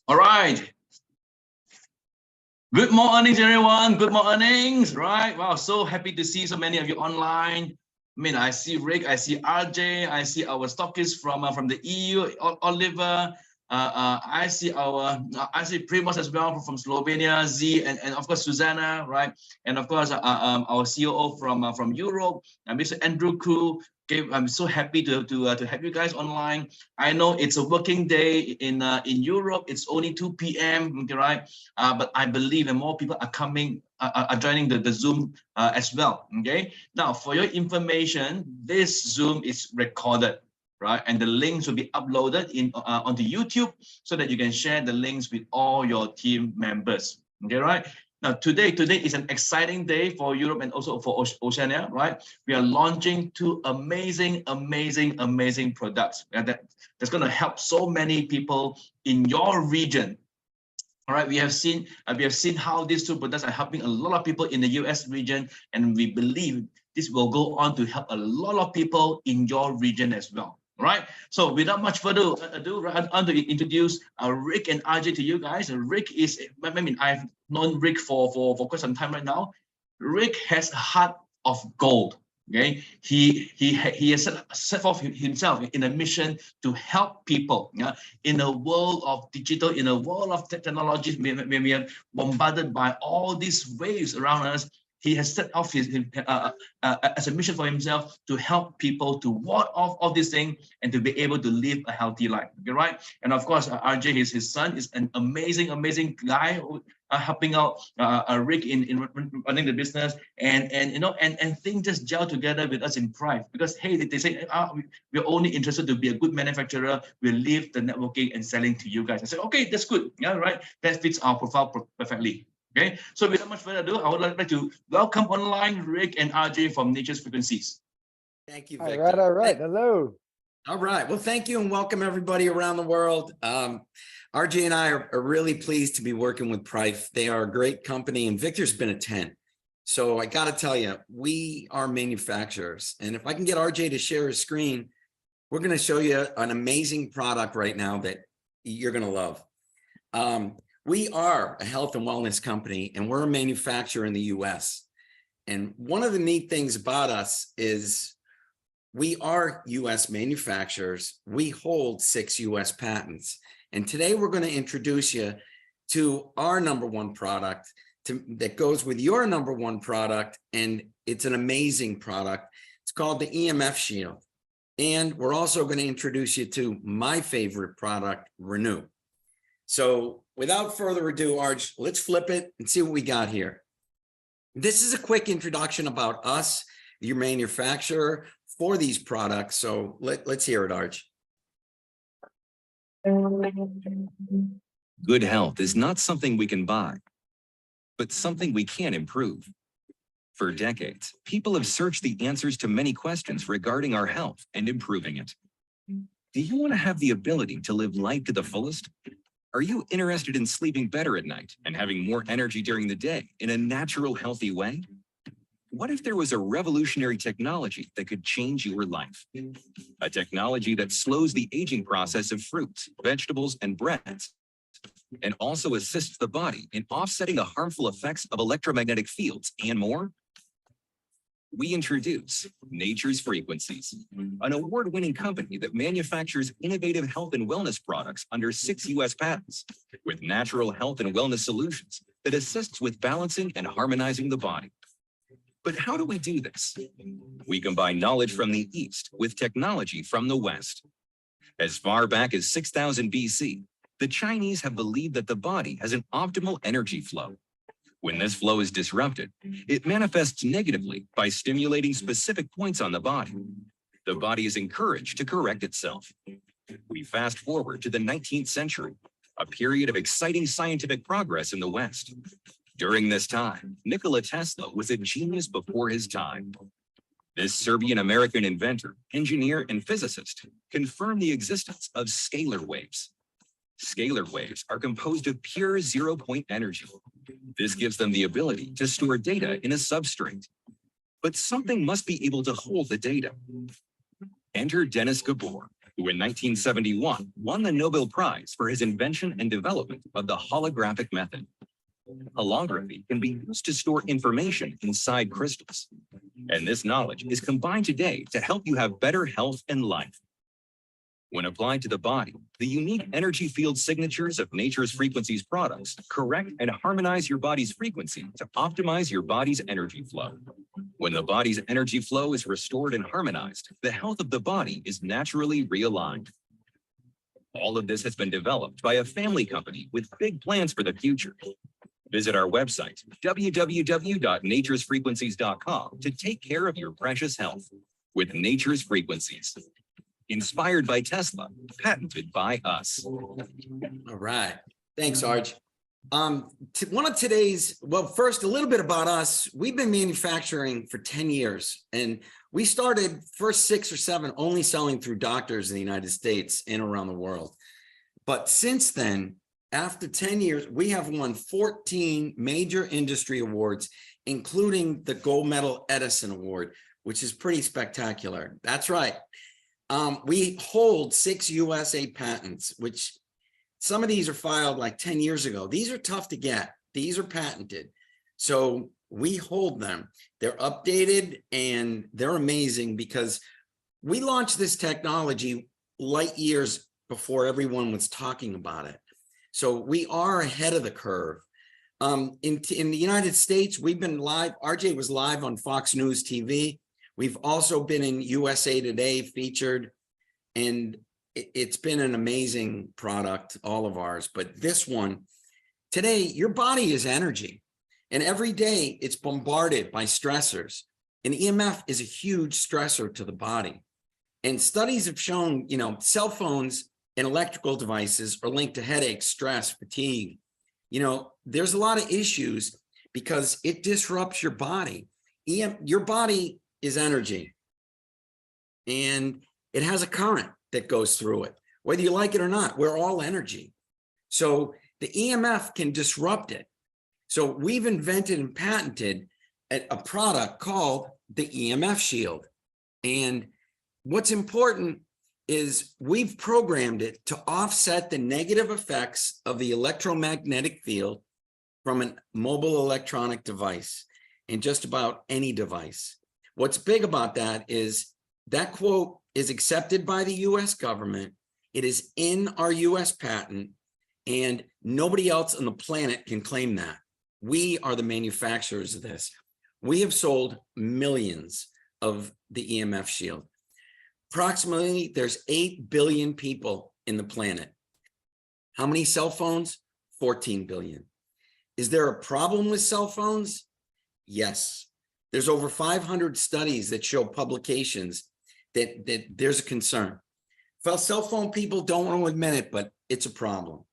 All right. Good morning, everyone. Good mornings, right? Wow, so happy to see so many of you online. I mean, I see Rick, I see RJ, I see our stockists from the EU, Oliver. I see Primoz as well from Slovenia, Z, and of course Susanna, right? And of course our COO from Europe, Mr. Andrew Koo. Okay, I'm so happy to have you guys online. I know it's a working day in Europe. It's only 2 p.m. Okay, right? But I believe that more people are coming, are joining the Zoom as well. Okay. Now, for your information, this Zoom is recorded, right? And the links will be uploaded onto YouTube so that you can share the links with all your team members. Okay, right? Now, today is an exciting day for Europe and also for Oceania, right? We are launching two amazing products that's going to help so many people in your region. All right, we have seen how these two products are helping a lot of people in the US region, and we believe this will go on to help a lot of people in your region as well. All right, so without much further ado, I want to introduce Rick and RJ to you guys. Rick is, I mean, I've known Rick for quite some time right now. Rick has a heart of gold. Okay, he has set forth himself in a mission to help people. Yeah, in a world of digital, in a world of technologies, when we are bombarded by all these waves around us, he has set off as a mission for himself to help people to ward off all these things and to be able to live a healthy life. Okay, right? And of course, RJ, his son, is an amazing guy who helping out Rick in running the business, and things just gel together with us in Prife, because hey, they say we're only interested to be a good manufacturer. We leave the networking and selling to you guys. I said, okay, that's good. Yeah, right. That fits our profile perfectly. Okay, so without much further ado, I would like to welcome online Rick and RJ from Nature's Frequencies. Thank you, Victor. All right. Hello. All right. Well, thank you and welcome everybody around the world. RJ and I are really pleased to be working with Prife. They are a great company, and Victor's been a 10. So I got to tell you, we are manufacturers. And if I can get RJ to share his screen, we're going to show you an amazing product right now that you're going to love. We are a health and wellness company, and we're a manufacturer in the US. And one of the neat things about us is we are US manufacturers. We hold 6 US patents. And today we're going to introduce you to our #1 product that goes with your #1 product. And it's an amazing product. It's called the EMF Shield. And we're also going to introduce you to my favorite product, Renew. So without further ado, Arj, let's flip it and see what we got here. This is a quick introduction about us, your manufacturer for these products. So let's hear it, Arj. Good health is not something we can buy, but something we can improve. For decades, people have searched the answers to many questions regarding our health and improving it. Do you want to have the ability to live life to the fullest? Are you interested in sleeping better at night and having more energy during the day in a natural, healthy way? What if there was a revolutionary technology that could change your life? A technology that slows the aging process of fruits, vegetables, and breads, and also assists the body in offsetting the harmful effects of electromagnetic fields and more? We introduce Nature's Frequencies, an award-winning company that manufactures innovative health and wellness products under 6 US patents with natural health and wellness solutions that assists with balancing and harmonizing the body. But how do we do this? We combine knowledge from the East with technology from the West. As far back as 6000 BC, the Chinese have believed that the body has an optimal energy flow. When this flow is disrupted, it manifests negatively by stimulating specific points on the body. The body is encouraged to correct itself. We fast forward to the 19th century, a period of exciting scientific progress in the West. During this time, Nikola Tesla was a genius before his time. This Serbian-American inventor, engineer, and physicist confirmed the existence of scalar waves. Scalar waves are composed of pure zero-point energy. This gives them the ability to store data in a substrate. But something must be able to hold the data. Enter Dennis Gabor, who in 1971 won the Nobel Prize for his invention and development of the holographic method. Holography can be used to store information inside crystals, and this knowledge is combined today to help you have better health and life. When applied to the body, the unique energy field signatures of Nature's Frequencies products correct and harmonize your body's frequency to optimize your body's energy flow. When the body's energy flow is restored and harmonized, the health of the body is naturally realigned. All of this has been developed by a family company with big plans for the future. Visit our website, www.naturesfrequencies.com, to take care of your precious health with Nature's Frequencies. Inspired by Tesla, patented by us. All right. Thanks, Arj. One of today's, well, first, a little bit about us. We've been manufacturing for 10 years, and we started first 6 or 7 only selling through doctors in the United States and around the world. But since then, after 10 years, we have won 14 major industry awards, including the Gold Medal Edison Award, which is pretty spectacular. That's right. We hold 6 USA patents, which some of these are filed like 10 years ago. These are tough to get. These are patented. So we hold them. They're updated and they're amazing because we launched this technology light years before everyone was talking about it. So we are ahead of the curve. In the United States, we've been live. RJ was live on Fox News TV. We've also been in USA Today featured, and it's been an amazing product, all of ours. But this one, today, your body is energy, and every day it's bombarded by stressors. And EMF is a huge stressor to the body. And studies have shown, cell phones and electrical devices are linked to headaches, stress, fatigue. There's a lot of issues because it disrupts your body. Your body is energy, and it has a current that goes through it, whether you like it or not. We're all energy, so the EMF can disrupt it. So we've invented and patented a product called the EMF shield, and what's important is we've programmed it to offset the negative effects of the electromagnetic field from a mobile electronic device, and just about any device. What's big about that is that quote is accepted by the US government. It is in our US patent, and nobody else on the planet can claim that. We are the manufacturers of this. We have sold millions of the EMF shield. Approximately, there's 8 billion people in the planet. How many cell phones? 14 billion. Is there a problem with cell phones? Yes. There's over 500 studies that show publications that there's a concern. Well, cell phone people don't want to admit it, but it's a problem.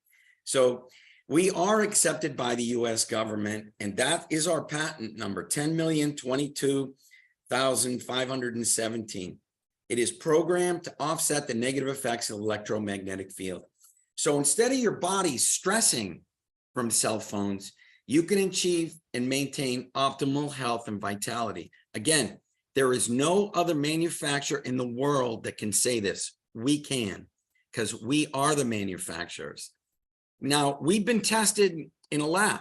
So we are accepted by the US government, and that is our patent number, 10,022,517. It is programmed to offset the negative effects of the electromagnetic field. So instead of your body stressing from cell phones, you can achieve and maintain optimal health and vitality. Again, there is no other manufacturer in the world that can say this. We can, because we are the manufacturers. Now, we've been tested in a lab,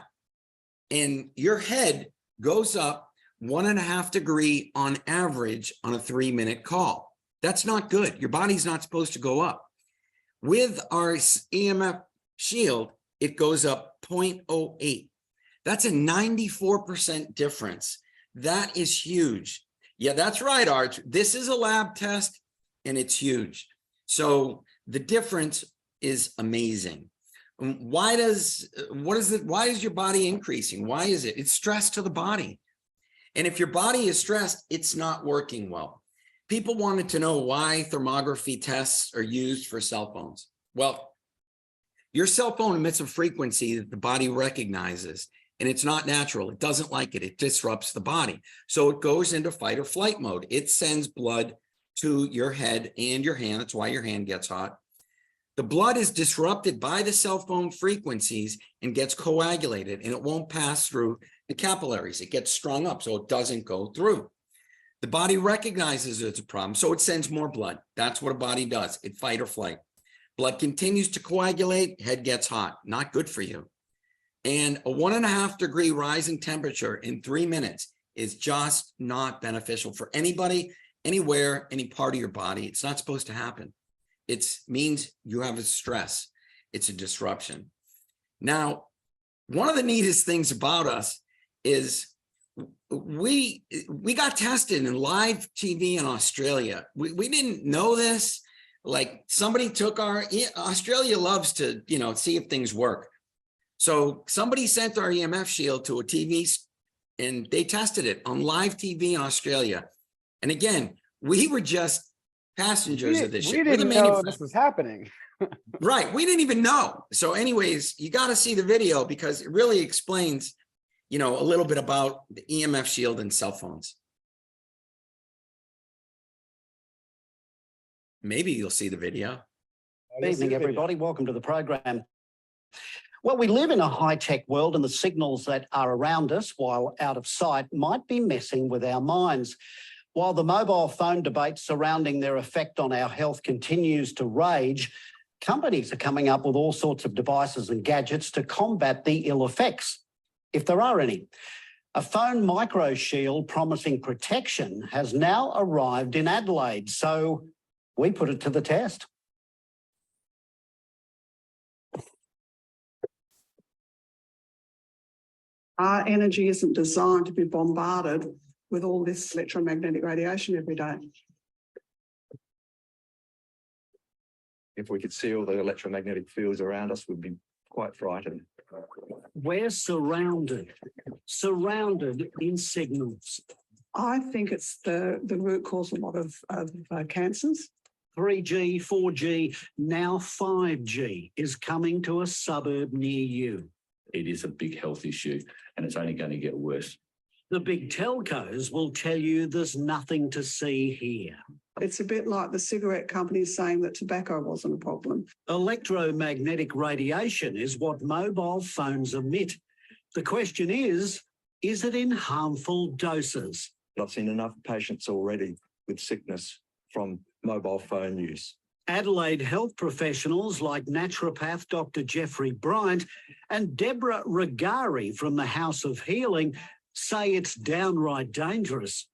and your head goes up 1.5 degrees on average on a 3-minute call. That's not good. Your body's not supposed to go up. With our EMF shield, it goes up 0.08. That's a 94% difference. That is huge. Yeah, that's right, Arch. This is a lab test, and it's huge. So the difference is amazing. Why is your body increasing? Why is it? It's stress to the body. And if your body is stressed, it's not working well. People wanted to know why thermography tests are used for cell phones. Well, your cell phone emits a frequency that the body recognizes, and it's not natural. It doesn't like it. It disrupts the body. So it goes into fight or flight mode. It sends blood to your head and your hand. That's why your hand gets hot. The blood is disrupted by the cell phone frequencies and gets coagulated, and it won't pass through the capillaries. It gets strung up, so it doesn't go through. The body recognizes it's a problem, so it sends more blood. That's what a body does. It fight or flight. Blood continues to coagulate, head gets hot. Not good for you. And a 1.5 degree rise in temperature in 3 minutes is just not beneficial for anybody, anywhere, any part of your body. It's not supposed to happen. It means you have a stress. It's a disruption. Now, one of the neatest things about us is we got tested in live TV in Australia. We didn't know this. Like somebody took Australia loves to, see if things work. So somebody sent our EMF shield to a TV and they tested it on live TV in Australia. And again, we were just passengers of this shit. We didn't know this was happening. Right. We didn't even know. So anyways, you got to see the video because it really explains, a little bit about the EMF shield and cell phones. Maybe you'll see the video. Good evening, everybody. Welcome to the program. Well, we live in a high-tech world and the signals that are around us, while out of sight, might be messing with our minds. While the mobile phone debate surrounding their effect on our health continues to rage, companies are coming up with all sorts of devices and gadgets to combat the ill effects, if there are any. A phone micro shield promising protection has now arrived in Adelaide, so we put it to the test. Our energy isn't designed to be bombarded with all this electromagnetic radiation every day. If we could see all the electromagnetic fields around us, we'd be quite frightened. We're surrounded in signals. I think it's the root cause of a lot of cancers. 3G, 4G, now 5G is coming to a suburb near you. It is a big health issue and it's only going to get worse. The big telcos will tell you there's nothing to see here. It's a bit like the cigarette companies saying that tobacco wasn't a problem. Electromagnetic radiation is what mobile phones emit. The question is it in harmful doses? I've seen enough patients already with sickness from mobile phone use. Adelaide health professionals like naturopath Dr. Jeffrey Bryant and Deborah Regari from the House of Healing say it's downright dangerous.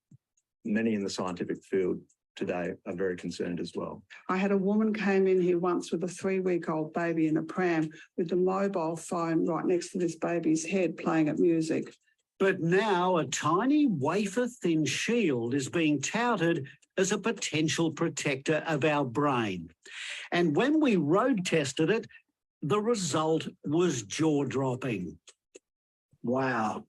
Many in the scientific field today are very concerned as well. I had a woman came in here once with a 3-week-old baby in a pram with the mobile phone right next to this baby's head playing at music. But now a tiny wafer-thin shield is being touted as a potential protector of our brain. And when we road tested it, the result was jaw-dropping. Wow.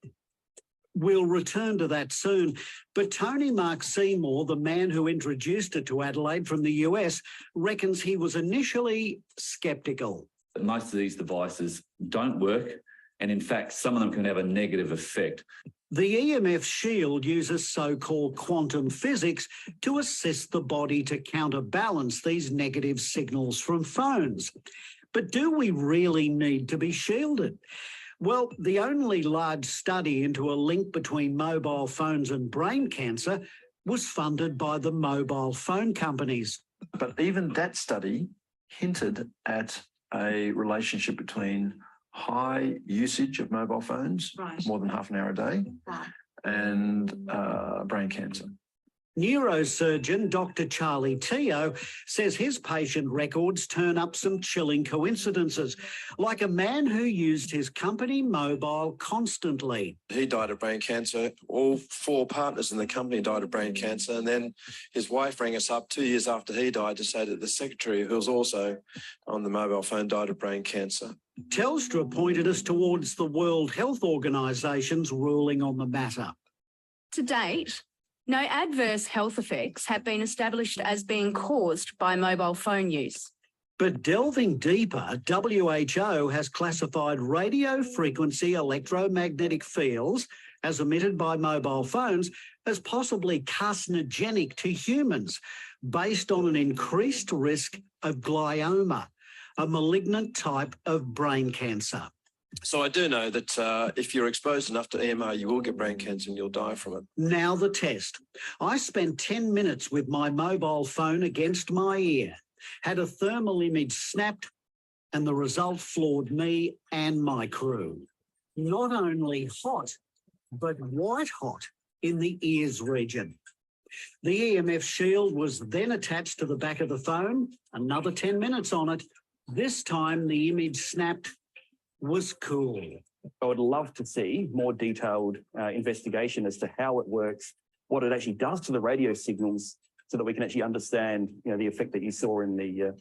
We'll return to that soon, but Tony Mark Seymour, the man who introduced it to Adelaide from the US, reckons he was initially sceptical. Most of these devices don't work, and in fact, some of them can have a negative effect. The EMF shield uses so-called quantum physics to assist the body to counterbalance these negative signals from phones. But do we really need to be shielded? Well, the only large study into a link between mobile phones and brain cancer was funded by the mobile phone companies. But even that study hinted at a relationship between high usage of mobile phones, more than half an hour a day, and brain cancer. Neurosurgeon Dr. Charlie Teo says his patient records turn up some chilling coincidences, like a man who used his company mobile constantly. He died of brain cancer. All 4 partners in the company died of brain cancer. And then his wife rang us up 2 years after he died to say that the secretary, who was also on the mobile phone, died of brain cancer. Telstra pointed us towards the World Health Organisation's ruling on the matter. To date, no adverse health effects have been established as being caused by mobile phone use. But delving deeper, WHO has classified radio frequency electromagnetic fields as emitted by mobile phones as possibly carcinogenic to humans based on an increased risk of glioma, a malignant type of brain cancer. So I do know that if you're exposed enough to EMR, you will get brain cancer and you'll die from it. Now the test. I spent 10 minutes with my mobile phone against my ear, had a thermal image snapped, and the result floored me and my crew. Not only hot, but white hot in the ears region. The EMF shield was then attached to the back of the phone, another 10 minutes on it. This time the image snapped was cool. I would love to see more detailed investigation as to how it works, what it actually does to the radio signals, so that we can actually understand, the effect that you saw in the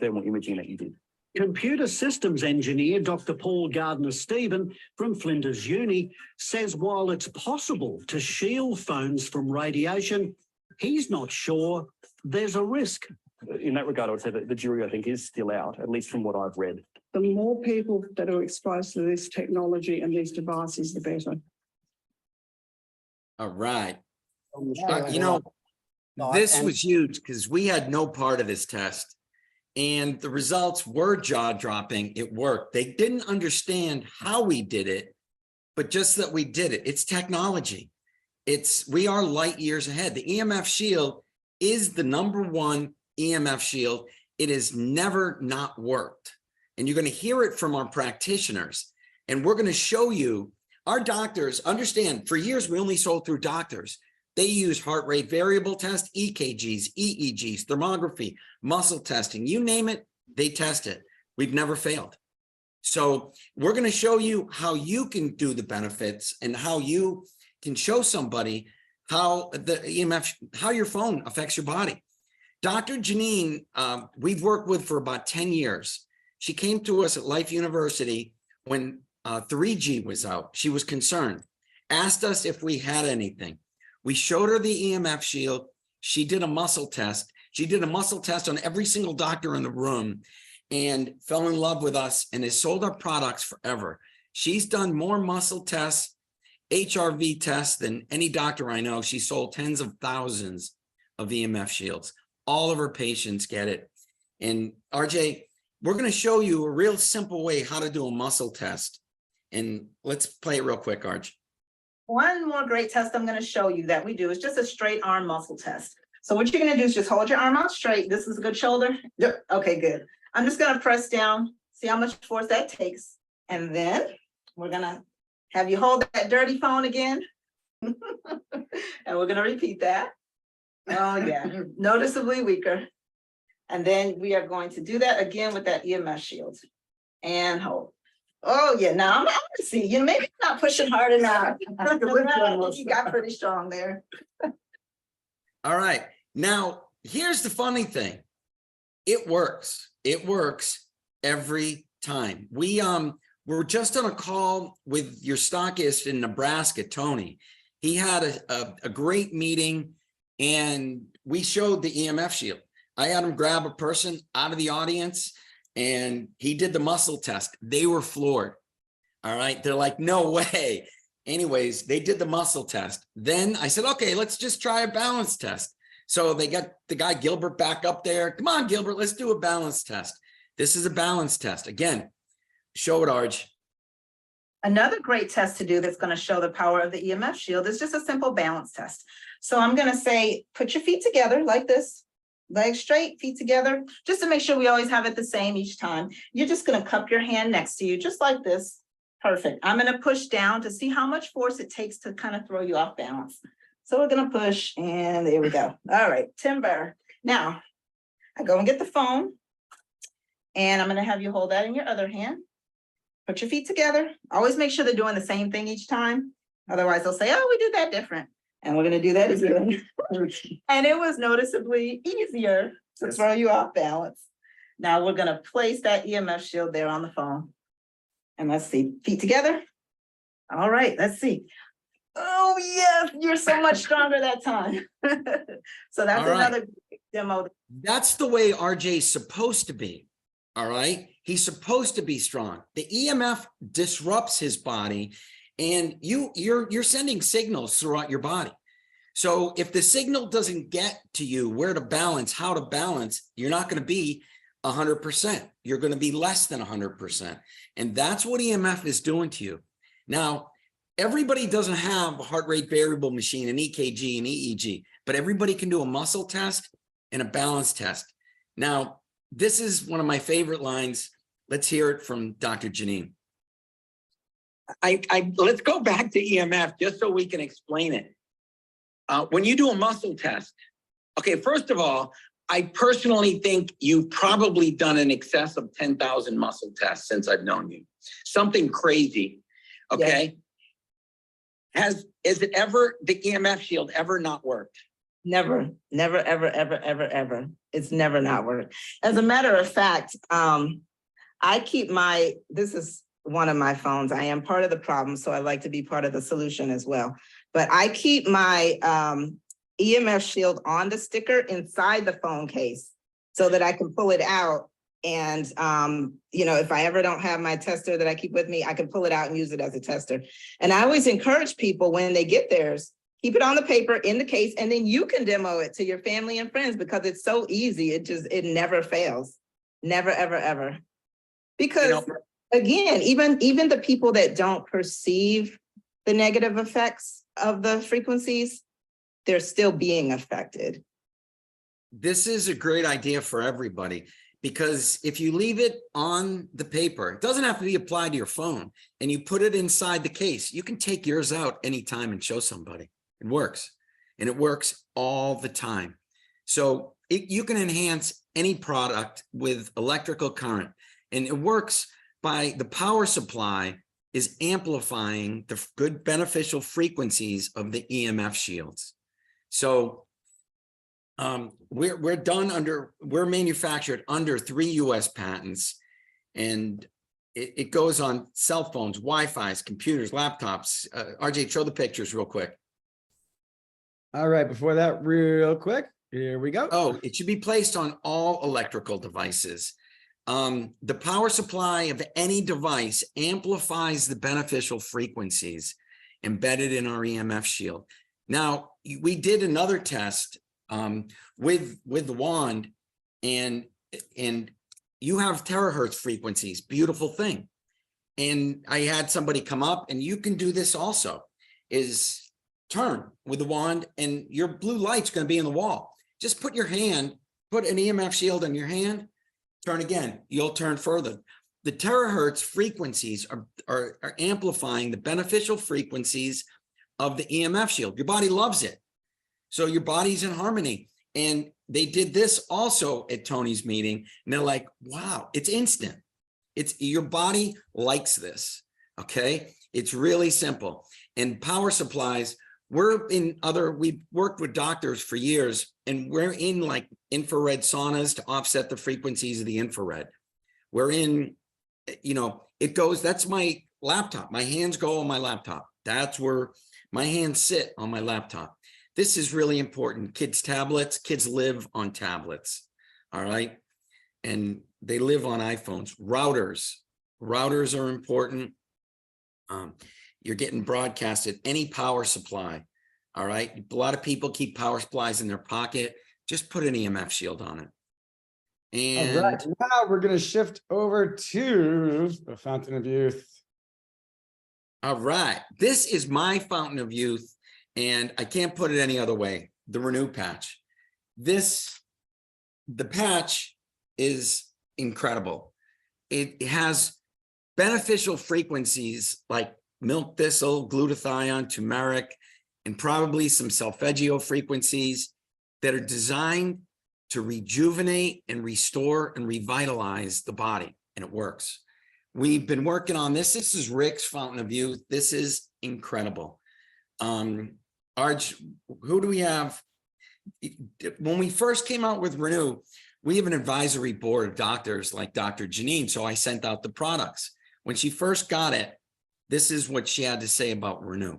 thermal imaging that you did. Computer systems engineer Dr. Paul Gardner-Stephen from Flinders Uni says while it's possible to shield phones from radiation, he's not sure there's a risk. In that regard, I would say that the jury, I think, is still out, at least from what I've read. The more people that are exposed to this technology and these devices, the better. All right. This was huge because we had no part of this test. And the results were jaw-dropping. It worked. They didn't understand how we did it, but just that we did it. It's technology. We are light years ahead. The EMF shield is the #1 EMF shield. It has never not worked. And you're going to hear it from our practitioners. And we're going to show you, our doctors understand, for years we only sold through doctors. They use heart rate variable test, EKGs, EEGs, thermography, muscle testing, you name it, they test it. We've never failed. So we're going to show you how you can do the benefits and how you can show somebody how the EMF, how your phone affects your body. Dr. Janine, we've worked with for about 10 years. She came to us at Life University when 3G was out. She was concerned, asked us if we had anything. We showed her the EMF shield. She did a muscle test. She did a muscle test on every single doctor in the room and fell in love with us and has sold our products forever. She's done more muscle tests, HRV tests than any doctor I know. She sold tens of thousands of EMF shields. All of her patients get it. And RJ, we're going to show you a real simple way how to do a muscle test. And let's play it real quick, Arj. One more great test I'm going to show you that we do is just a straight arm muscle test. So what you're going to do is just hold your arm out straight. This is a good shoulder. Yep. Okay, good. I'm just going to press down, see how much force that takes. And then we're going to have you hold that dirty phone again. And we're going to repeat that. Oh yeah, noticeably weaker. And then we are going to do that again with that EMF shield and hold. Oh yeah, now I'm gonna see, maybe not pushing hard enough. You got pretty strong there. All right, now here's the funny thing. It works. It works every time. We were just on a call with your stockist in Nebraska, Tony. He had a great meeting and we showed the EMF shield. I had him grab a person out of the audience and he did the muscle test. They were floored. All right. They're like, no way. Anyways, they did the muscle test. Then I said, okay, let's just try a balance test. So they got the guy Gilbert back up there. Come on, Gilbert, let's do a balance test. This is a balance test. Again, show it, Arj. Another great test to do that's going to show the power of the EMF shield is just a simple balance test. So I'm going to say, put your feet together like this, legs straight, feet together, just to make sure we always have it the same each time. You're just going to cup your hand next to you, just like this. Perfect. I'm going to push down to see how much force it takes to kind of throw you off balance. So we're going to push and there we go. All right, timber. Now I go and get the phone and I'm going to have you hold that in your other hand. Put your feet together. Always make sure they're doing the same thing each time. Otherwise they'll say, oh, we did that different. And we're going to do that again. And it was noticeably easier to throw you off balance. Now we're going to place that EMF shield there on the phone. And let's see, feet together. All right, let's see. Oh, yes, you're so much stronger that time. So that's another demo. That's the way RJ's supposed to be. All right. He's supposed to be strong. The EMF disrupts his body and you're sending signals throughout your body. So if the signal doesn't get to you where to balance, how to balance, you're not going to be 100%. You're going to be less than 100%. And that's what EMF is doing to you. Now, everybody doesn't have a heart rate variable machine, an EKG, and EEG, but everybody can do a muscle test and a balance test. Now, this is one of my favorite lines. Let's hear it from Dr. Janine. Let's go back to EMF just so we can explain it. When you do a muscle test, okay, first of all, I personally think you've probably done in excess of 10,000 muscle tests since I've known you. Something crazy, okay? Yeah. Is it ever, the EMF shield ever not worked? Never, never, ever, ever, ever, ever. It's never not worked. As a matter of fact, I keep this is one of my phones. I am part of the problem, so I like to be part of the solution as well. But I keep my EMF shield on the sticker inside the phone case so that I can pull it out. And, you know, if I ever don't have my tester that I keep with me, I can pull it out and use it as a tester. And I always encourage people when they get theirs, keep it on the paper in the case, and then you can demo it to your family and friends because it's so easy. It never fails. Never, ever, ever. Because again, even the people that don't perceive the negative effects of the frequencies, they're still being affected. This is a great idea for everybody, because if you leave it on the paper, it doesn't have to be applied to your phone, and you put it inside the case, you can take yours out anytime and show somebody. It works, and it works all the time. So you can enhance any product with electrical current, and it works by the power supply is amplifying the good beneficial frequencies of the EMF shields. So we're manufactured under 3 US patents, and it goes on cell phones, Wi-Fi's, computers, laptops. RJ, show the pictures real quick. All right, before that, real quick, here we go. Oh, it should be placed on all electrical devices. The power supply of any device amplifies the beneficial frequencies embedded in our EMF shield. Now, we did another test with the wand, and you have terahertz frequencies, beautiful thing. And I had somebody come up, and you can do this also, is turn with the wand, and your blue light's going to be in the wall. Just put your hand, put an EMF shield on your hand, turn again, you'll turn further. The terahertz frequencies are amplifying the beneficial frequencies of the EMF shield. Your body loves it. So your body's in harmony. And they did this also at Tony's meeting, and they're like, wow, it's instant. Your body likes this, okay? It's really simple. And power supplies, we've worked with doctors for years, and we're in like infrared saunas to offset the frequencies of the infrared. We're in, that's my laptop. My hands go on my laptop. That's where my hands sit, on my laptop. This is really important. Kids' tablets, kids live on tablets, all right? And they live on iPhones. Routers are important. You're getting broadcasted, any power supply, all right? A lot of people keep power supplies in their pocket. Just put an EMF shield on it. And all right, now we're going to shift over to the Fountain of Youth. All right, this is my Fountain of Youth, and I can't put it any other way. The Renew patch. The patch is incredible. It has beneficial frequencies like milk thistle, glutathione, turmeric, and probably some solfeggio frequencies that are designed to rejuvenate and restore and revitalize the body, and it works. We've been working on this. This is Rick's Fountain of Youth. This is incredible. Arj, who do we have? When we first came out with Renew, we have an advisory board of doctors like Dr. Janine, so I sent out the products. When she first got it, this is what she had to say about Renew.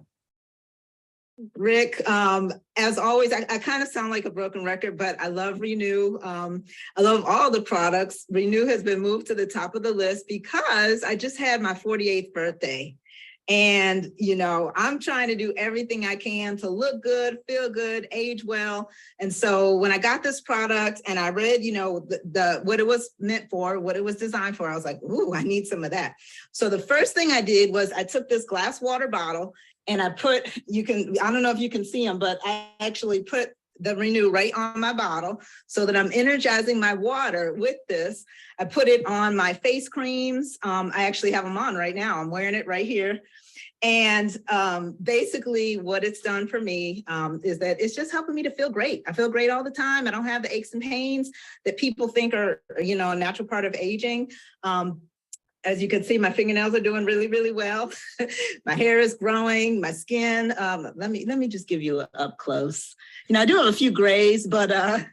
Rick, as always, I kind of sound like a broken record, but I love Renew. I love all the products. Renew has been moved to the top of the list because I just had my 48th birthday. And, you know, I'm trying to do everything I can to look good, feel good, age well. And so when I got this product and I read, you know, the what it was meant for, what it was designed for, I was like, ooh, I need some of that. So the first thing I did was I took this glass water bottle and I put, I don't know if you can see them, but I actually put the Renew right on my bottle so that I'm energizing my water with this. I put it on my face creams. I actually have them on right now. I'm wearing it right here. And basically what it's done for me is that it's just helping me to feel great. I feel great all the time. I don't have the aches and pains that people think are, you know, a natural part of aging. As you can see, my fingernails are doing really, really well. My hair is growing, my skin. Let me just give you up close. You know, I do have a few grays, but I'm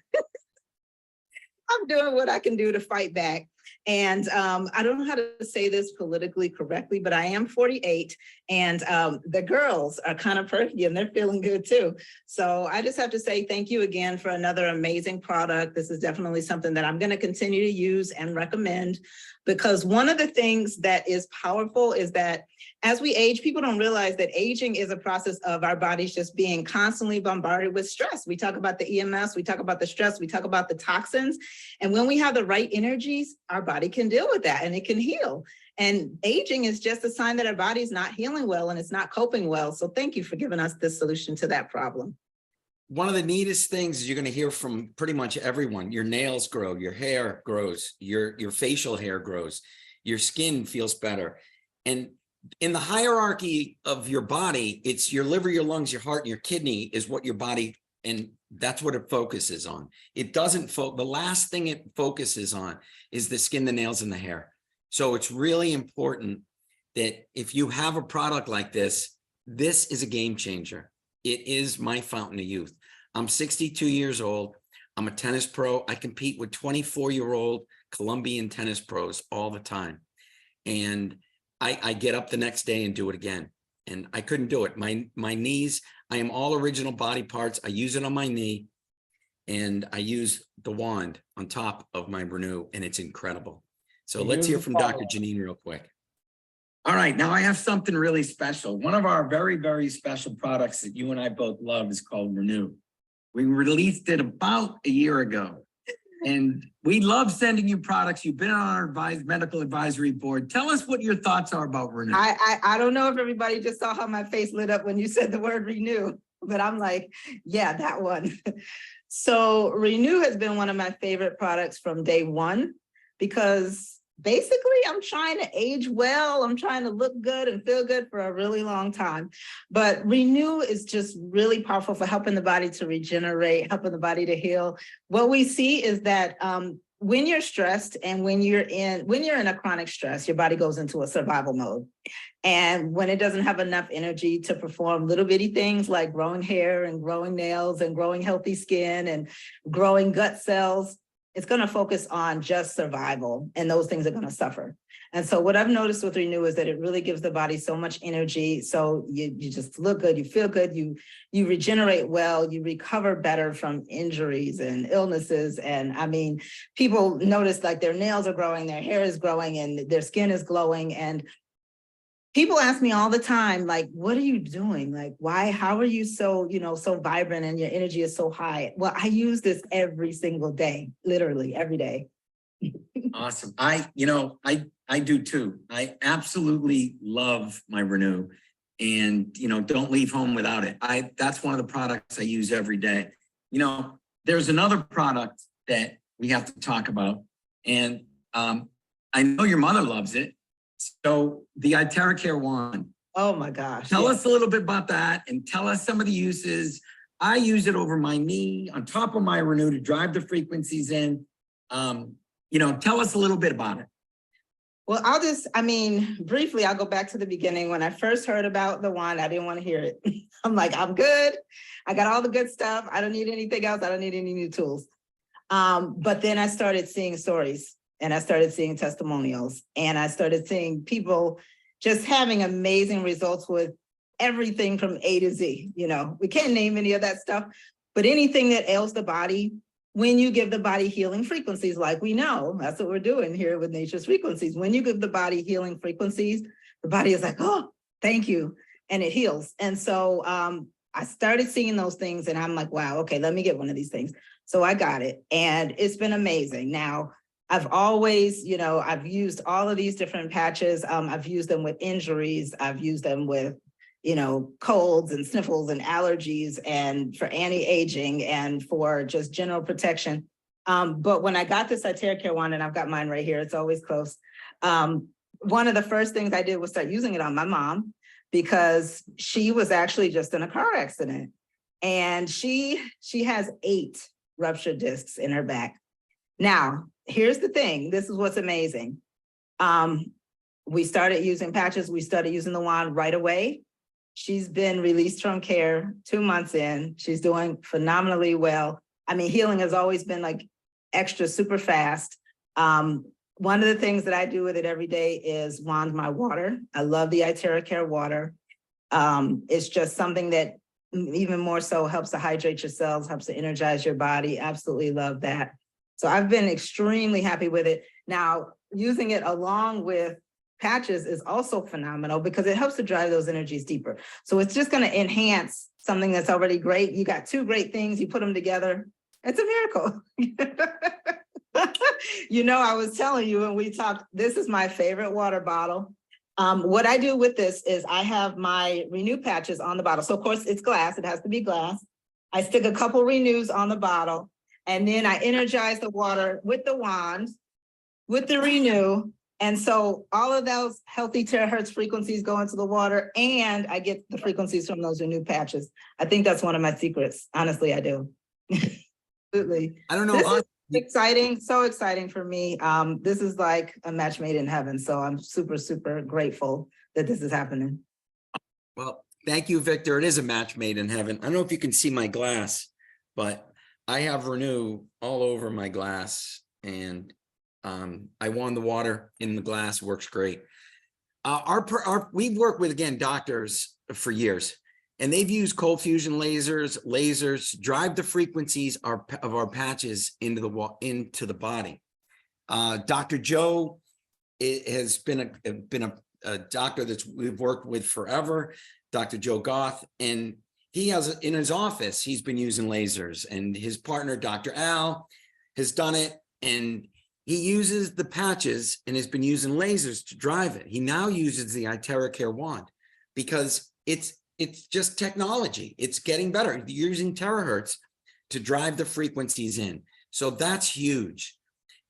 doing what I can do to fight back. And I don't know how to say this politically correctly, but I am 48 and the girls are kind of perky and they're feeling good too. So I just have to say thank you again for another amazing product. This is definitely something that I'm going to continue to use and recommend, because one of the things that is powerful is that as we age, people don't realize that aging is a process of our bodies just being constantly bombarded with stress. We talk about the EMFs, we talk about the stress, we talk about the toxins. And when we have the right energies, our body can deal with that and it can heal. And aging is just a sign that our body's not healing well and it's not coping well. So thank you for giving us this solution to that problem. One of the neatest things is you're going to hear from pretty much everyone. Your nails grow, your hair grows, your facial hair grows, your skin feels better. And in the hierarchy of your body, it's your liver, your lungs, your heart, and your kidney is what your body, and that's what it focuses on. It doesn't the last thing it focuses on is the skin, the nails, and the hair. So it's really important that if you have a product like this, this is a game changer. It is my fountain of youth. I'm 62 years old. I'm a tennis pro. I compete with 24-year-old Colombian tennis pros all the time. And I get up the next day and do it again. And I couldn't do it. My knees, I am all original body parts. I use it on my knee and I use the wand on top of my Renew and it's incredible. So let's hear from Dr. Janine real quick. All right, now I have something really special. One of our very, very special products that you and I both love is called Renew. We released it about a year ago. And we love sending you products. You've been on our medical advisory board. Tell us what your thoughts are about Renew. I don't know if everybody just saw how my face lit up when you said the word Renew, but I'm like, yeah, that one. So Renew has been one of my favorite products from day one, because basically I'm trying to age well. I'm trying to look good and feel good for a really long time. But Renew is just really powerful for helping the body to regenerate, helping the body to heal. What we see is that when you're stressed and when you're in a chronic stress, your body goes into a survival mode. And when it doesn't have enough energy to perform little bitty things like growing hair and growing nails and growing healthy skin and growing gut cells, it's going to focus on just survival, and those things are going to suffer. And so what I've noticed with Renew is that it really gives the body so much energy. So you just look good, you feel good, you regenerate well, you recover better from injuries and illnesses. And I mean, people notice like their nails are growing, their hair is growing, and their skin is glowing. And people ask me all the time, like, what are you doing? Like, how are you so, so vibrant and your energy is so high? Well, I use this every single day, literally every day. Awesome. I do too. I absolutely love my Renew and, don't leave home without it. That's one of the products I use every day. There's another product that we have to talk about, and I know your mother loves it. So the iTerracare wand. Oh my gosh. Tell us a little bit about that and tell us some of the uses. I use it over my knee on top of my Renew to drive the frequencies in. Tell us a little bit about it. Well, briefly, I'll go back to the beginning. When I first heard about the wand, I didn't want to hear it. I'm like, I'm good. I got all the good stuff. I don't need anything else. I don't need any new tools. But then I started seeing stories. And I started seeing testimonials, and I started seeing people just having amazing results with everything from A to Z. We can't name any of that stuff, but anything that ails the body, when you give the body healing frequencies, like we know, that's what we're doing here with Nature's Frequencies. When you give the body healing frequencies, the body is like, oh, Thank you. And it heals. And so I started seeing those things and I'm like, wow, okay, let me get one of these things. So I got it and it's been amazing. Now, I've always, I've used all of these different patches. I've used them with injuries. I've used them with, colds and sniffles and allergies and for anti-aging and for just general protection. But when I got this Iteracare wand, and I've got mine right here, it's always close. One of the first things I did was start using it on my mom because she was actually just in a car accident. And she has 8 ruptured discs in her back. Now, here's the thing. This is what's amazing. We started using patches. We started using the wand right away. She's been released from care 2 months in. She's doing phenomenally well. I mean, healing has always been like extra super fast. One of the things that I do with it every day is wand my water. I love the Iteracare water. It's just something that even more so helps to hydrate your cells, helps to energize your body. Absolutely love that. So I've been extremely happy with it. Now, using it along with patches is also phenomenal because it helps to drive those energies deeper. So it's just going to enhance something that's already great. You got 2 great things, you put them together. It's a miracle. I was telling you when we talked, this is my favorite water bottle. What I do with this is I have my Renew patches on the bottle. So of course it's glass, it has to be glass. I stick a couple Renews on the bottle and then I energize the water with the wand, with the Renew. And so all of those healthy terahertz frequencies go into the water and I get the frequencies from those Renew patches. I think that's one of my secrets. Honestly, I do. Absolutely. I don't know. This is exciting, so exciting for me. This is like a match made in heaven. So I'm super, super grateful that this is happening. Well, thank you, Victor. It is a match made in heaven. I don't know if you can see my glass, but I have Renew all over my glass and I wand the water in the glass, works great. We've worked with, again, doctors for years. And they've used cold fusion lasers, drive the frequencies of our patches into the body. Dr. Joe has been a doctor we've worked with forever, Dr. Joe Goth, and he has in his office, he's been using lasers, and his partner, Dr. Al, has done it, and he uses the patches and has been using lasers to drive it. He now uses the Iteracare wand because it's just technology. It's getting better. You're using terahertz to drive the frequencies in. So that's huge.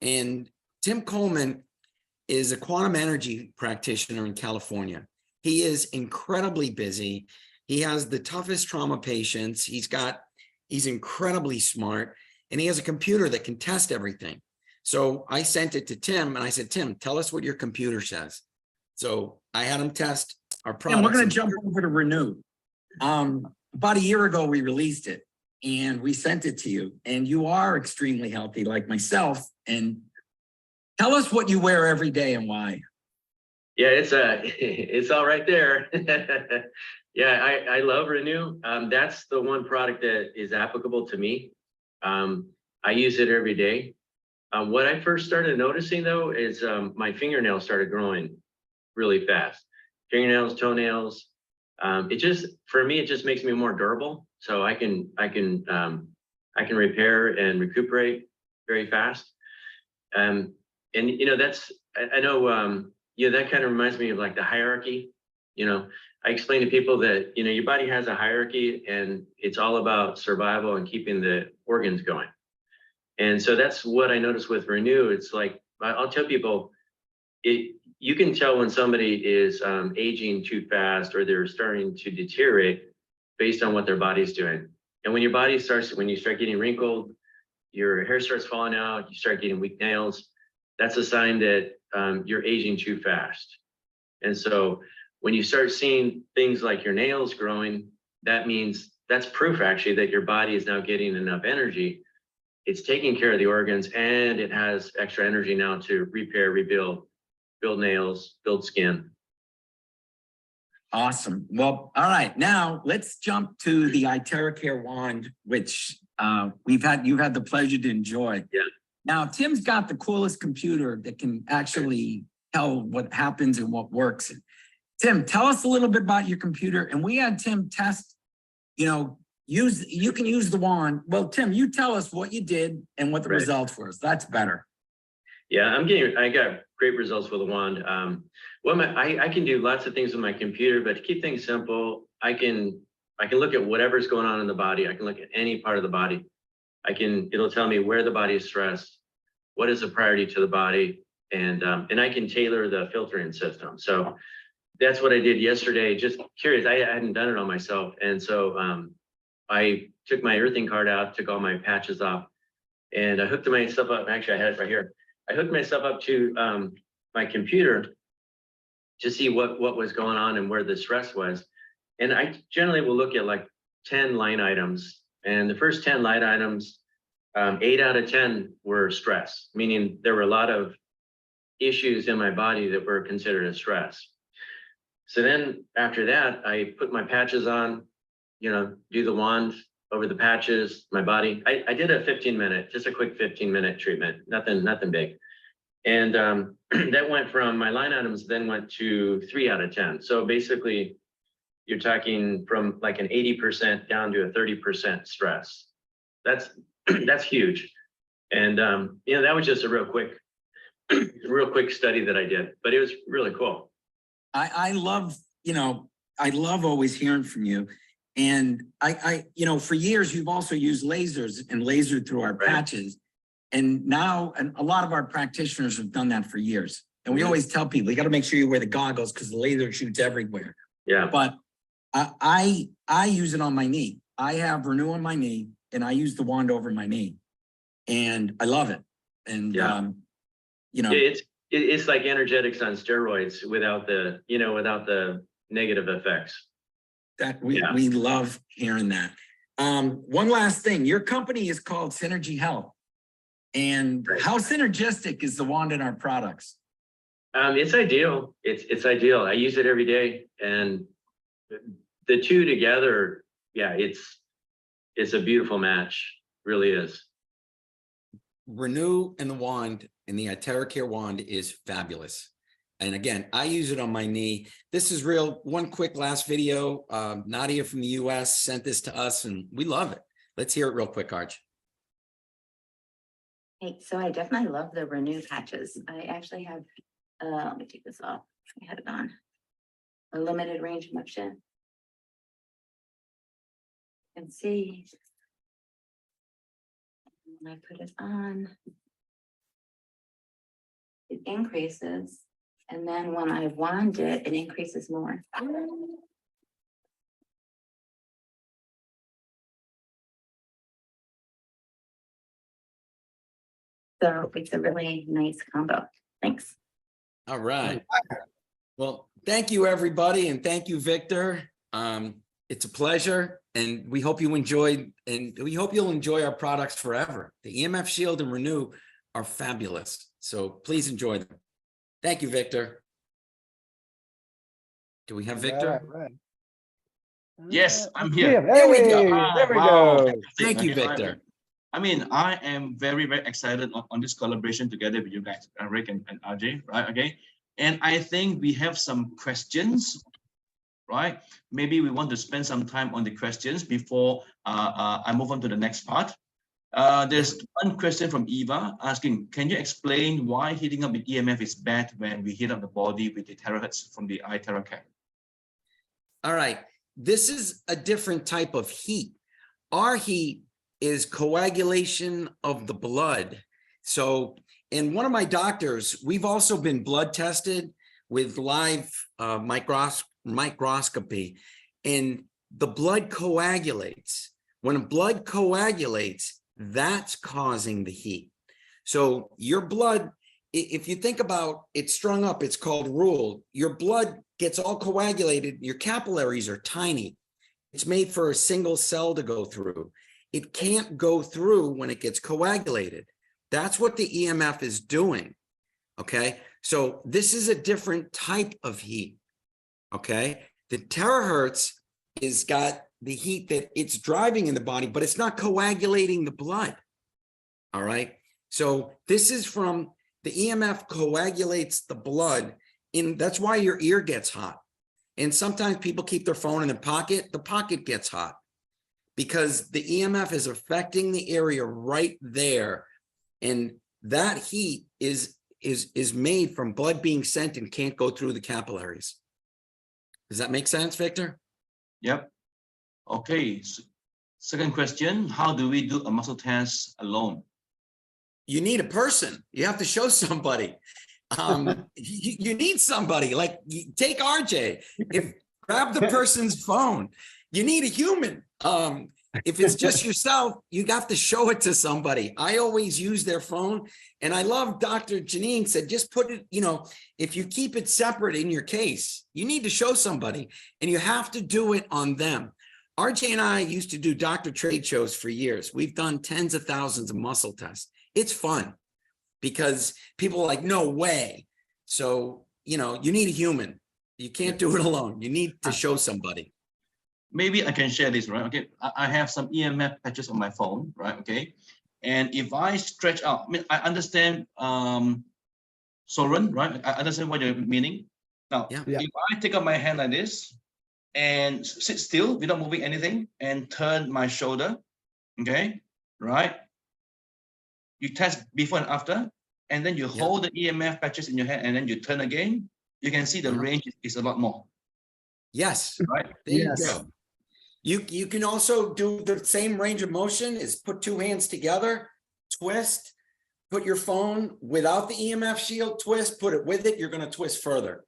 And Tim Coleman is a quantum energy practitioner in California. He is incredibly busy. He has the toughest trauma patients. He's incredibly smart, and he has a computer that can test everything. So I sent it to Tim and I said, Tim, tell us what your computer says. So I had him test our product. And we're going to jump over to Renew. About a year ago, we released it and we sent it to you, and you are extremely healthy like myself. And tell us what you wear every day and why. Yeah, it's all right there. Yeah, I love Renew. That's the one product that is applicable to me. I use it every day. What I first started noticing though is my fingernails started growing really fast. Fingernails, toenails. For me, it just makes me more durable. So I can repair and recuperate very fast. And I know that kind of reminds me of like the hierarchy. I explain to people that your body has a hierarchy and it's all about survival and keeping the organs going. And so that's what I noticed with Renew. It's like, I'll tell people, you can tell when somebody is aging too fast or they're starting to deteriorate based on what their body's doing. And when when you start getting wrinkled, your hair starts falling out, you start getting weak nails, that's a sign that you're aging too fast. And so when you start seeing things like your nails growing, that's proof actually that your body is now getting enough energy. It's taking care of the organs and it has extra energy now to repair, rebuild, build nails, build skin. Awesome. Well, all right. Now let's jump to the Iteracare wand, which you've had the pleasure to enjoy. Yeah. Now, Tim's got the coolest computer that can actually tell what happens and what works. Tim, tell us a little bit about your computer. And we had Tim test, you can use the wand. Well, Tim, you tell us what you did and what the results were. That's better. Yeah, I got great results with the wand. I can do lots of things with my computer, but to keep things simple, I can look at whatever's going on in the body. I can look at any part of the body. It'll tell me where the body is stressed, what is a priority to the body, and I can tailor the filtering system. So that's what I did yesterday. Just curious, I hadn't done it on myself. And so I took my earthing card out, took all my patches off, and I hooked myself up. Actually, I had it right here. I hooked myself up to my computer to see what was going on and where the stress was. And I generally will look at like 10 line items. And the first 10 line items, 8 out of 10 were stress, meaning there were a lot of issues in my body that were considered a stress. So then after that, I put my patches on, do the wand over the patches, my body. I did a 15-minute, just a quick 15-minute treatment, nothing big. And that went from my line items, then went to 3 out of 10. So basically, you're talking from like an 80% down to a 30% stress. That's huge. And that was just a real quick study that I did, but it was really cool. I love always hearing from you. And for years, you've also used lasers and lasered through our patches. And now, a lot of our practitioners have done that for years. And we always tell people, you got to make sure you wear the goggles because the laser shoots everywhere. Yeah. But I use it on my knee. I have Renew on my knee, and I use the wand over my knee, and I love it. And it's like energetics on steroids without the negative effects. That we love hearing that. One last thing, your company is called Synergy Health. And how synergistic is the wand in our products? It's ideal. It's ideal. I use it every day, and the two together, it's a beautiful match. Really is. Renew and the wand and the TerraCare wand is fabulous. And again, I use it on my knee. This is real. One quick last video. Nadia from the US sent this to us, and we love it. Let's hear it real quick, Arch. Hey, so I definitely love the Renew patches. I actually have, let me take this off. I had it on. A limited range of motion. You can see when I put it on, it increases. And then when I wand it, it increases more. So it's a really nice combo. Thanks. All right. Well, thank you, everybody. And thank you, Victor. It's a pleasure. And we hope you enjoyed, and we hope you'll enjoy our products forever. The EMF Shield and Renew are fabulous. So please enjoy them. Thank you, Victor. Do we have Victor? Right. Yes, I'm here. There we Wow. go. Thank you, Victor. I mean, I am very, very excited on this collaboration together with you guys, Rick and RJ, right? Okay. And I think we have some questions, right? Maybe we want to spend some time on the questions before I move on to the next part. There's one question from Eva asking, can you explain why heating up with EMF is bad when we heat up the body with the terahertz from the TerraCare? All right. This is a different type of heat. Our heat is coagulation of the blood. So, in one of my doctors, we've also been blood tested with live microscopy, and the blood coagulates. When blood coagulates, that's causing the heat. So your blood, if you think about it strung up, it's called rule. Your blood gets all coagulated. Your capillaries are tiny. It's made for a single cell to go through. It can't go through when it gets coagulated. That's what the EMF is doing. Okay. So this is a different type of heat. Okay. The terahertz is got the heat that it's driving in the body, but it's not coagulating the blood. All right. So this is from the EMF coagulates the blood in, that's why your ear gets hot. And sometimes people keep their phone in their pocket. The pocket gets hot because the EMF is affecting the area right there. And that heat is made from blood being sent and can't go through the capillaries. Does that make sense, Victor? Yep. Okay. Second question, how do we do a muscle test alone? You need a person. You have to show somebody. You need somebody. Like, take RJ. Grab the person's phone. You need a human. If it's just yourself, you have to show it to somebody. I always use their phone. And I love Dr. Janine said, just put it, if you keep it separate in your case, you need to show somebody and you have to do it on them. RJ and I used to do doctor trade shows for years. We've done tens of thousands of muscle tests. It's fun because people are like, no way. So, you need a human. You can't do it alone. You need to show somebody. Maybe I can share this, right? Okay, I have some EMF patches on my phone, right? Okay, and if I stretch out, I understand Soren, right? I understand what you're meaning. Now, if I take up my hand like this and sit still without moving anything and turn my shoulder, okay, right? You test before and after, and then you hold the EMF patches in your hand and then you turn again, you can see the range is a lot more. Yes. Right. There you go. You can also do the same range of motion is put two hands together, twist, put your phone without the EMF shield, twist, put it with it, you're going to twist further.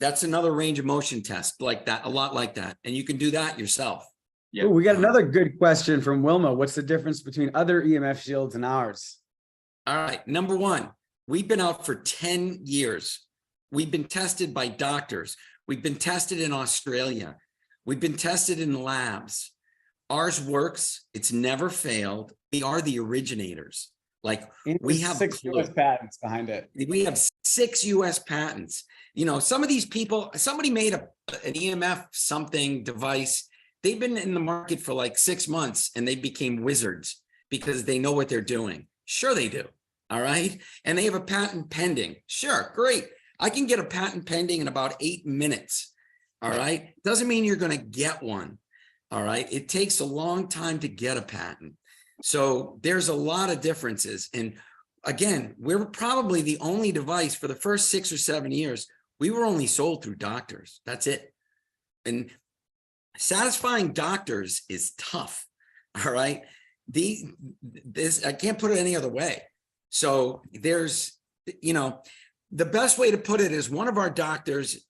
That's another range of motion test like that, a lot like that. And you can do that yourself. Yeah. Ooh, we got another good question from Wilma. What's the difference between other EMF shields and ours? All right. Number one, we've been out for 10 years. We've been tested by doctors. We've been tested in Australia. We've been tested in labs. Ours works. It's never failed. We are the originators. Like, we have 6 US patents behind it. We have 6 US patents. Some of these people, somebody made an EMF something device. They've been in the market for like 6 months and they became wizards because they know what they're doing. Sure they do. All right. And they have a patent pending. Sure. Great. I can get a patent pending in about 8 minutes. All right. Doesn't mean you're going to get one. All right. It takes a long time to get a patent. So there's a lot of differences. And again, we're probably the only device for the first 6 or 7 years. We were only sold through doctors. That's it. And satisfying doctors is tough. All right. I can't put it any other way. So there's, the best way to put it is one of our doctors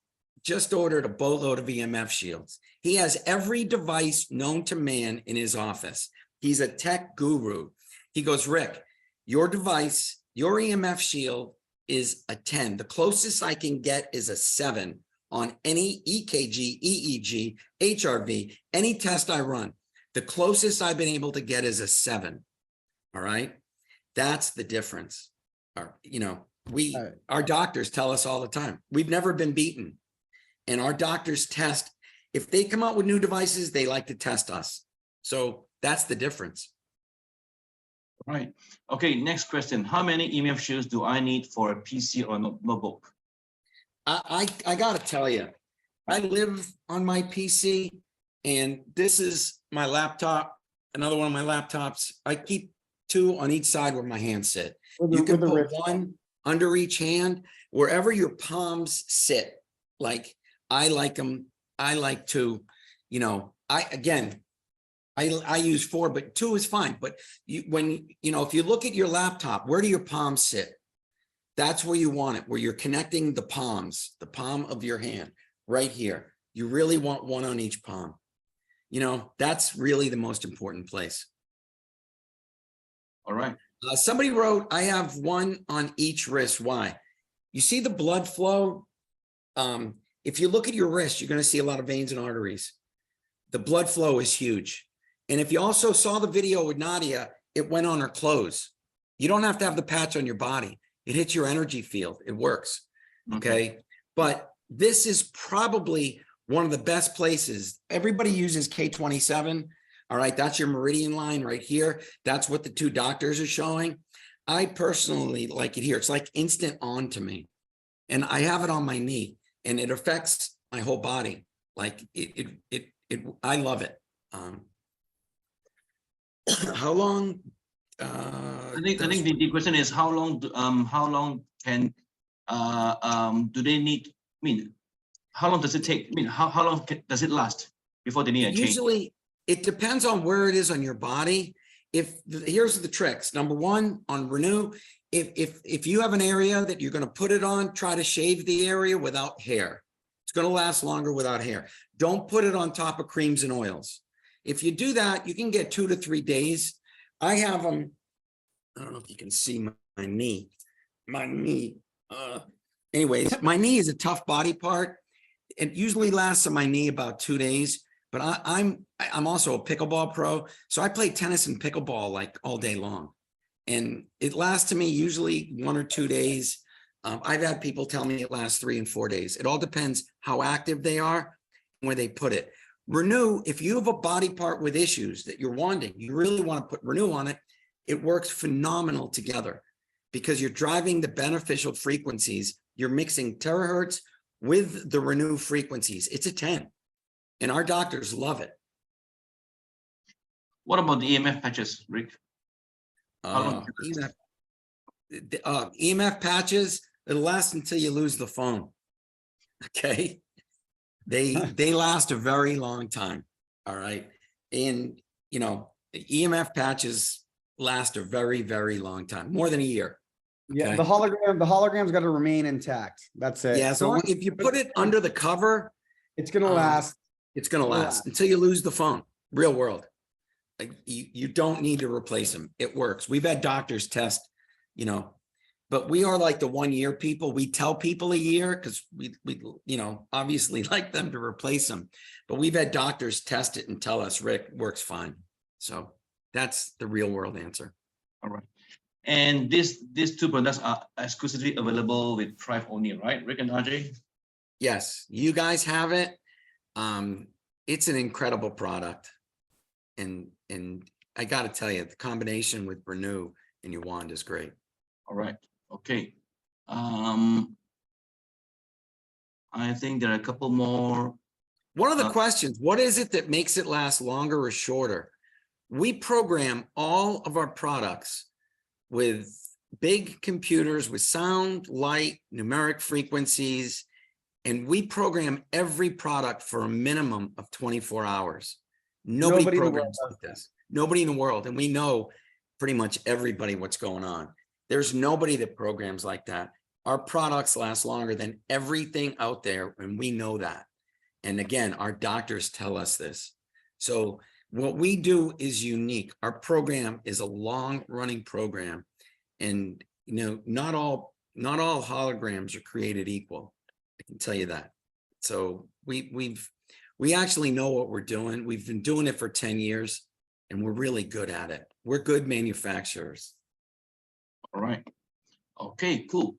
just ordered a boatload of EMF shields. He has every device known to man in his office. He's a tech guru. He goes, Rick, your device, your EMF shield is a 10. The closest I can get is a 7 on any EKG, EEG, HRV, any test I run. The closest I've been able to get is a 7. All right. That's the difference. Our doctors tell us all the time, we've never been beaten. And our doctors test, if they come out with new devices, they like to test us. So that's the difference. Right. Okay, next question. How many EMF shields do I need for a PC or notebook? I got to tell you, I live on my PC and this is my laptop, another one of my laptops. I keep 2 on each side where my hands sit. You can put 1 under each hand, wherever your palms sit. Like, I like them. I like to, I use 4, but 2 is fine. But if you look at your laptop, where do your palms sit? That's where you want it, where you're connecting the palms, the palm of your hand right here. You really want 1 on each palm. That's really the most important place. All right. Somebody wrote, I have 1 on each wrist. Why? You see the blood flow? If you look at your wrist, you're going to see a lot of veins and arteries. The blood flow is huge. And if you also saw the video with Nadia, it went on her clothes. You don't have to have the patch on your body. It hits your energy field. It works. Okay. But this is probably one of the best places. Everybody uses K27. All right. That's your meridian line right here. That's what the 2 doctors are showing. I personally like it here. It's like instant on to me. And I have it on my knee and it affects my whole body. Like I love it. How long? I think the question is how long can do they need? I mean, how long does it take? I mean, how long does it last before they need a change? Usually, it depends on where it is on your body. Here's the tricks. Number one, on Renew, if you have an area that you're going to put it on, try to shave the area without hair. It's going to last longer without hair. Don't put it on top of creams and oils. If you do that, you can get 2 to 3 days. I have them. I don't know if you can see my knee. My knee. Anyways, my knee is a tough body part. It usually lasts on my knee about 2 days. But I'm also a pickleball pro, so I play tennis and pickleball like all day long, and it lasts to me usually 1 or 2 days. I've had people tell me it lasts 3 and 4 days. It all depends how active they are, where they put it. Renew, if you have a body part with issues that you're wanting, you really want to put Renew on it, it works phenomenal together because you're driving the beneficial frequencies. You're mixing terahertz with the Renew frequencies. It's a 10, and our doctors love it. What about the EMF patches, Rick? EMF patches, it'll last until you lose the phone. Okay. They last a very long time. All right. And you know, EMF patches last a very, very long time, more than a year. Yeah, okay? the hologram's got to remain intact. That's it. Yeah, so if you put it under the cover, it's gonna last. It's gonna last until you lose the phone. Real world. Like you don't need to replace them. It works. We've had doctors test, you know, but we are like the 1 year people. We tell people a year because we you know, obviously like them to replace them. But we've had doctors test it and tell us, Rick, works fine. So that's the real world answer. All right. And these 2 products are exclusively available with Prife only, right, Rick and RJ? Yes, you guys have it. It's an incredible product. And I got to tell you, the combination with Renew and your wand is great. All right. Okay. I think there are a couple more. One of the questions, what is it that makes it last longer or shorter? We program all of our products with big computers with sound, light, numeric frequencies, and we program every product for a minimum of 24 hours. Nobody programs like this. Nobody in the world. And we know pretty much everybody what's going on. There's nobody that programs like that. Our products last longer than everything out there, and we know that. And again, our doctors tell us this. So what we do is unique. Our program is a long-running program, and you know, not all holograms are created equal. I can tell you that. So we actually know what we're doing. We've been doing it for 10 years, and we're really good at it. We're good manufacturers. All right. Okay, cool.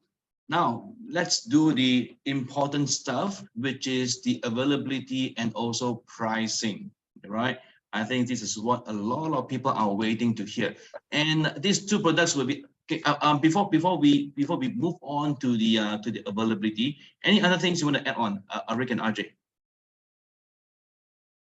Now let's do the important stuff, which is the availability and also pricing, right? I think this is what a lot of people are waiting to hear. And these 2 products will be okay, before we move on to the availability. Any other things you want to add on, Rick and RJ?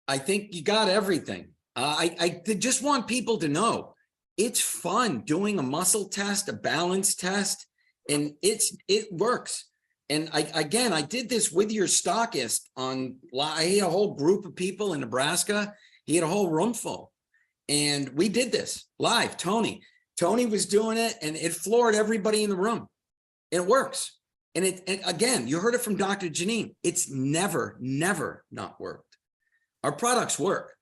I think you got everything. I just want people to know it's fun doing a muscle test, a balance test, and it works. And I did this with your stockist I had a whole group of people in Nebraska. He had a whole room full, and we did this live. Tony was doing it, and it floored everybody in the room. It works. And again, you heard it from Dr. Janine. It's never not worked. Our products work.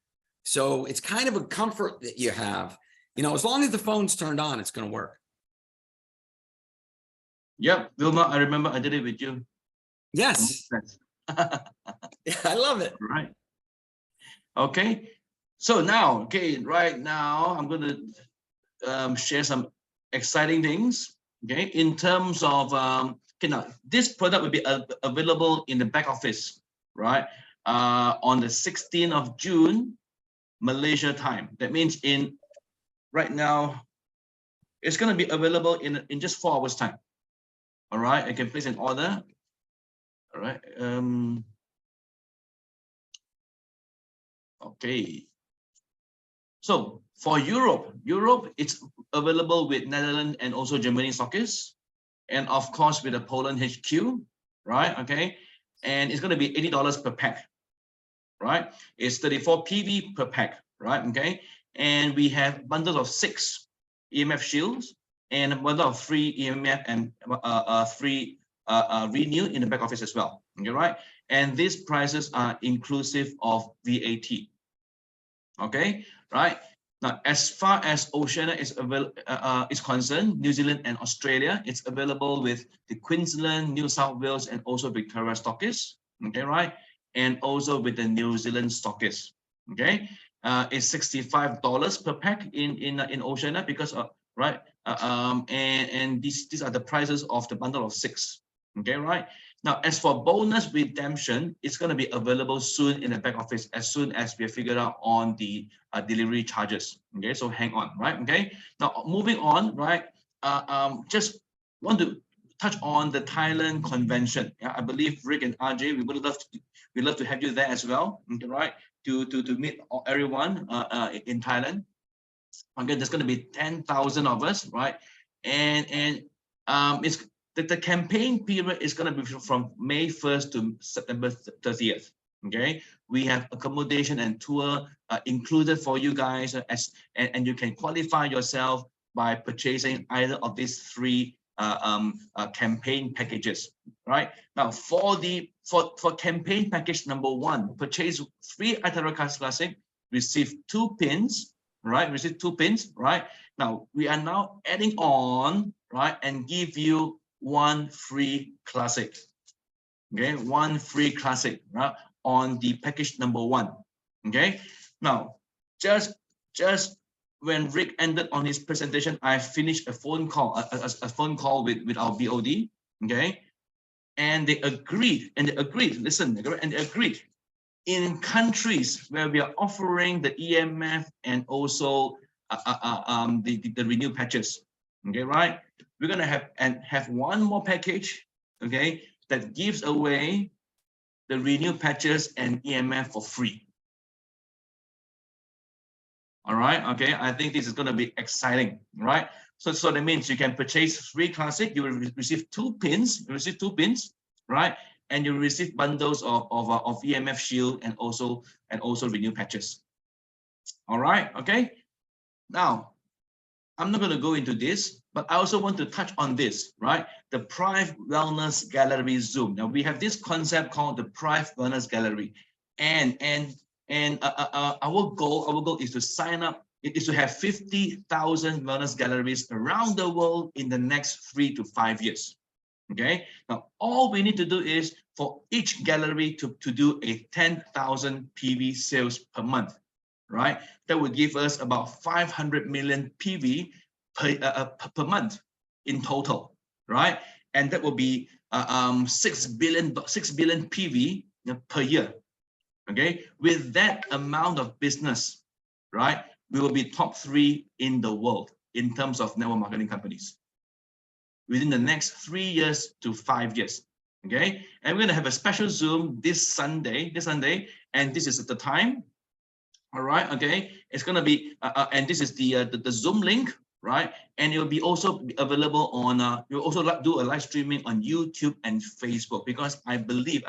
So it's kind of a comfort that you have, you know, as long as the phone's turned on, it's going to work. Yep, Wilma, I remember I did it with you. Yes. I love it. Right. Okay. So now, right now I'm going to share some exciting things. Okay, in terms of now this product will be available in the back office, right? On the 16th of June, Malaysia time. That means right now, it's going to be available in just 4 hours time. All right, I can place an order. All right. Okay. So for Europe, it's available with Netherlands and also Germany stockists, and of course with the Poland HQ, right? Okay, and it's going to be $80 per pack, right? It's 34 PV per pack, right? Okay, and we have bundles of 6 EMF shields and a bundle of 3 EMF and 3 renew in the back office as well. Okay, right? And these prices are inclusive of VAT. Okay, right? Now, as far as Oceania is concerned, New Zealand and Australia, it's available with the Queensland, New South Wales, and also Victoria stockists. Okay, right? And also with the New Zealand stockists. Okay, it's $65 per pack in Oceania because right, and these are the prices of the bundle of 6. Okay, right? Now, as for bonus redemption, it's going to be available soon in the back office as soon as we figure out on the delivery charges. Okay, so hang on, right? Okay. Now, moving on, right? Just want to touch on the Thailand convention. Yeah, I believe Rick and RJ, we'd love to have you there as well. Okay, right? To meet everyone in Thailand. Okay, there's going to be 10,000 of us, right? And it's the campaign period is going to be from May 1st to September 30th. Okay, we have accommodation and tour included for you guys, and you can qualify yourself by purchasing either of these 3 campaign packages. Right now, for campaign package number 1, purchase 3 Itinerary Classic, receive 2 pins. Right, receive 2 pins. Right now, we are now adding on, right, and give you 1 free classic. Okay, 1 free classic, right, on the package number 1. Okay, now just when Rick ended on his presentation, I finished a phone call with our BOD. Okay, and they agreed, listen, and they agreed in countries where we are offering the EMF and also the renew patches. Okay, right? We're gonna have 1 more package, okay, that gives away the renew patches and EMF for free. All right, okay. I think this is gonna be exciting, right? So that means you can purchase 3 classic, you will receive 2 pins, right? And you receive bundles of EMF shield and also renew patches. All right, okay. Now, I'm not going to go into this, but I also want to touch on this, right? The Prife Wellness Gallery Zoom. Now we have this concept called the Prife Wellness Gallery, and our goal is to sign up. It is to have 50,000 wellness galleries around the world in the next 3 to 5 years. Okay. Now all we need to do is for each gallery to do a 10,000 PV sales per month. Right, that would give us about 500 million PV per month in total, right? And that will be 6 billion PV per year. Okay, with that amount of business, right, we will be top 3 in the world in terms of network marketing companies within the next 3 years to 5 years. Okay, and we're going to have a special Zoom this Sunday, and this is at the time. All right, okay, it's going to be and this is the Zoom link, right? And it will be also available on we'll also do a live streaming on YouTube and Facebook, because I believe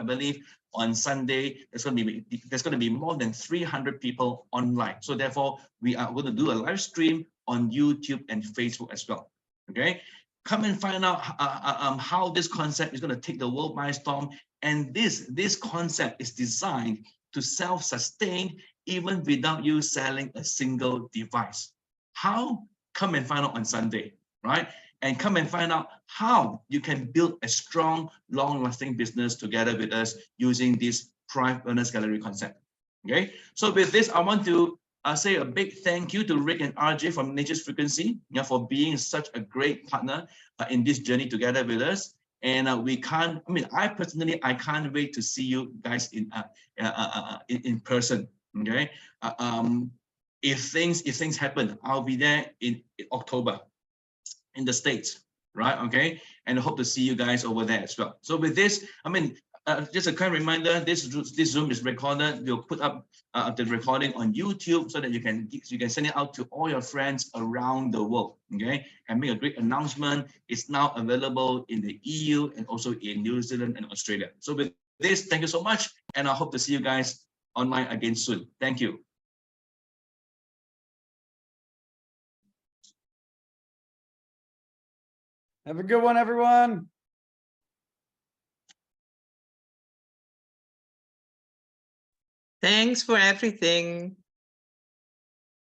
on Sunday there's going to be more than 300 people online. So therefore we are going to do a live stream on YouTube and Facebook as well. Okay, come and find out how this concept is going to take the world by storm. And this concept is designed to self-sustain even without you selling a single device. How? Come and find out on Sunday, right? And come and find out how you can build a strong, long-lasting business together with us using this Prife Wellness Gallery concept. Okay, so with this, I want to say a big thank you to Rick and RJ from Nature's Frequency, for being such a great partner in this journey together with us. And I personally can't wait to see you guys in person. Okay, if things happen, I'll be there in October in the States, right? Okay, and I hope to see you guys over there as well. So with this, just a kind reminder, this Zoom is recorded. We'll put up the recording on YouTube so that you can send it out to all your friends around the world. Okay, and make a great announcement. It's now available in the EU and also in New Zealand and Australia. So with this, thank you so much, and I hope to see you guys online again soon. Thank you. Have a good one, everyone. Thanks for everything.